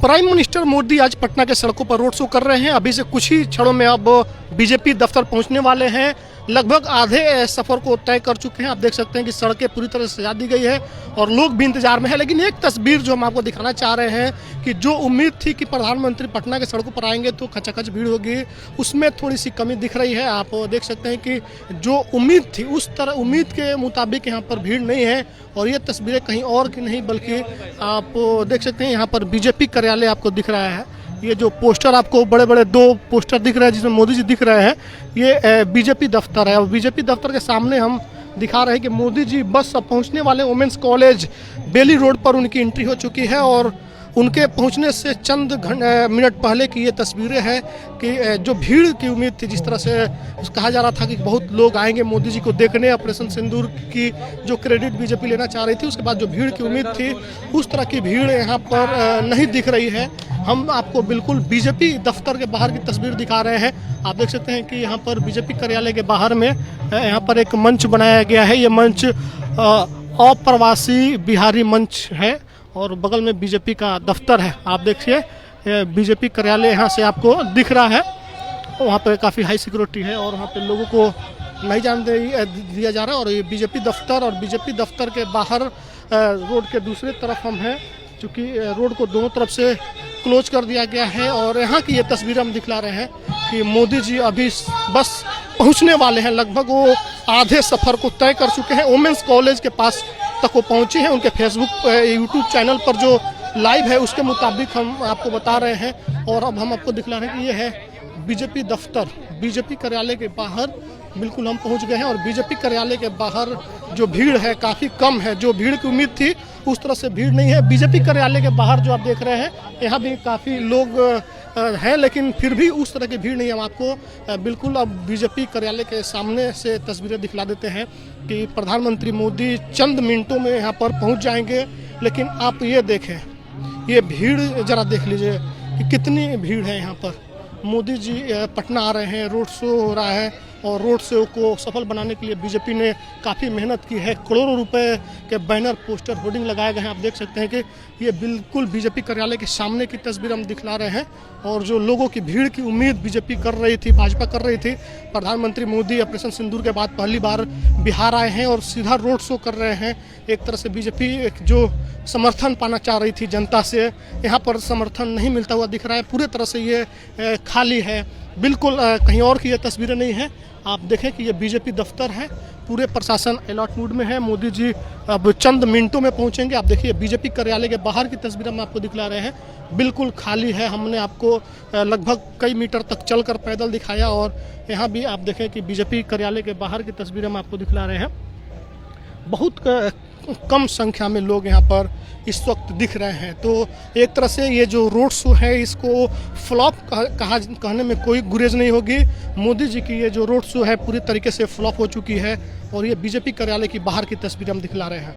Prime minister Modi आज पटना के सड़कों पर रोड शो कर रहे हैं। अभी से कुछ ही क्षणों में अब बीजेपी दफ्तर पहुंचने वाले हैं। लगभग आधे सफर को तय कर चुके हैं। आप देख सकते हैं कि सड़कें पूरी तरह से सजा दी गई है और लोग भी इंतजार में हैं। लेकिन एक तस्वीर जो हम आपको दिखाना चाह रहे हैं कि जो उम्मीद थी कि प्रधानमंत्री पटना के सड़कों पर आएंगे तो खचाखच भीड़ होगी, उसमें थोड़ी सी कमी दिख रही है। आप देख सकते हैं कि जो उम्मीद थी उस तरह उम्मीद के मुताबिक यहाँ पर भीड़ नहीं है। और ये तस्वीरें कहीं और की नहीं बल्कि आप देख सकते हैं यहाँ पर बीजेपी कार्यालय आपको दिख रहा है। ये जो पोस्टर आपको बड़े बड़े दो पोस्टर दिख रहे हैं जिसमें मोदी जी दिख रहे हैं, ये बीजेपी दफ्तर है। और बीजेपी दफ्तर के सामने हम दिखा रहे हैं कि मोदी जी बस अब पहुंचने वाले। वुमेंस कॉलेज बेली रोड पर उनकी एंट्री हो चुकी है और उनके पहुंचने से चंद मिनट पहले की ये तस्वीरें हैं कि जो भीड़ की उम्मीद थी, जिस तरह से कहा जा रहा था कि बहुत लोग आएंगे मोदी जी को देखने, ऑपरेशन सिंदूर की जो क्रेडिट बीजेपी लेना चाह रही थी, उसके बाद जो भीड़ की उम्मीद थी उस तरह की भीड़ यहाँ पर नहीं दिख रही है। हम आपको बिल्कुल बीजेपी दफ्तर के बाहर की तस्वीर दिखा रहे हैं। आप देख सकते हैं कि यहाँ पर बीजेपी कार्यालय के बाहर में यहाँ पर एक मंच बनाया गया है। ये मंच अप्रवासी बिहारी मंच है और बगल में बीजेपी का दफ्तर है। आप देखिए बीजेपी कार्यालय यहाँ से आपको दिख रहा है। वहाँ पे काफ़ी हाई सिक्योरिटी है और वहाँ पे लोगों को नहीं जाने दिया जा रहा है। और ये बीजेपी दफ्तर और बीजेपी दफ्तर के बाहर रोड के दूसरी तरफ हम हैं, चूँकि रोड को दोनों तरफ से क्लोज कर दिया गया है। और यहाँ की ये तस्वीर हम दिखला रहे हैं कि मोदी जी अभी बस पहुँचने वाले हैं। लगभग वो आधे सफ़र को तय कर चुके हैं। वुमेंस कॉलेज के पास तक वो पहुंचे हैं। उनके फेसबुक यूट्यूब चैनल पर जो लाइव है उसके मुताबिक हम आपको बता रहे हैं। और अब हम आपको दिखला रहे हैं कि ये है बीजेपी दफ्तर, बीजेपी कार्यालय के बाहर बिल्कुल हम पहुंच गए हैं। और बीजेपी कार्यालय के बाहर जो भीड़ है काफ़ी कम है। जो भीड़ की उम्मीद थी उस तरह से भीड़ नहीं है। बीजेपी कार्यालय के बाहर जो आप देख रहे हैं यहाँ भी काफ़ी लोग है, लेकिन फिर भी उस तरह की भीड़ नहीं है। हम आपको बिल्कुल अब बीजेपी कार्यालय के सामने से तस्वीरें दिखला देते हैं कि प्रधानमंत्री मोदी चंद मिनटों में यहाँ पर पहुँच जाएंगे। लेकिन आप ये देखें, ये भीड़ ज़रा देख लीजिए कि कितनी भीड़ है यहाँ पर। मोदी जी पटना आ रहे हैं, रोड शो हो रहा है और रोड शो को सफल बनाने के लिए बीजेपी ने काफ़ी मेहनत की है। करोड़ों रुपए के बैनर, पोस्टर, होर्डिंग लगाए गए हैं। आप देख सकते हैं कि ये बिल्कुल बीजेपी कार्यालय के सामने की तस्वीर हम दिखला रहे हैं। और जो लोगों की भीड़ की उम्मीद बीजेपी कर रही थी, भाजपा कर रही थी, प्रधानमंत्री मोदी ऑपरेशन सिंदूर के बाद पहली बार बिहार आए हैं और सीधा रोड शो कर रहे हैं। एक तरह से बीजेपी जो समर्थन पाना चाह रही थी जनता से, यहाँ पर समर्थन नहीं मिलता हुआ दिख रहा है। पूरे तरह से ये खाली है, बिल्कुल कहीं और की ये तस्वीरें नहीं है। आप देखें कि ये बीजेपी दफ्तर है, पूरे प्रशासन अलर्ट मूड में है। मोदी जी अब चंद मिनटों में पहुंचेंगे। आप देखिए बीजेपी कार्यालय के बाहर की तस्वीर हम आपको दिखला रहे हैं, बिल्कुल खाली है। हमने आपको लगभग कई मीटर तक चलकर पैदल दिखाया और यहाँ भी आप देखें कि बीजेपी कार्यालय के बाहर की तस्वीर हम आपको दिखला रहे हैं। बहुत कम संख्या में लोग यहाँ पर इस वक्त दिख रहे हैं। तो एक तरह से ये जो रोड शो है इसको फ्लॉप कहने में कोई गुरेज नहीं होगी। मोदी जी की ये जो रोड शो है पूरी तरीके से फ्लॉप हो चुकी है। और ये बीजेपी कार्यालय की बाहर की तस्वीर हम दिखला रहे हैं।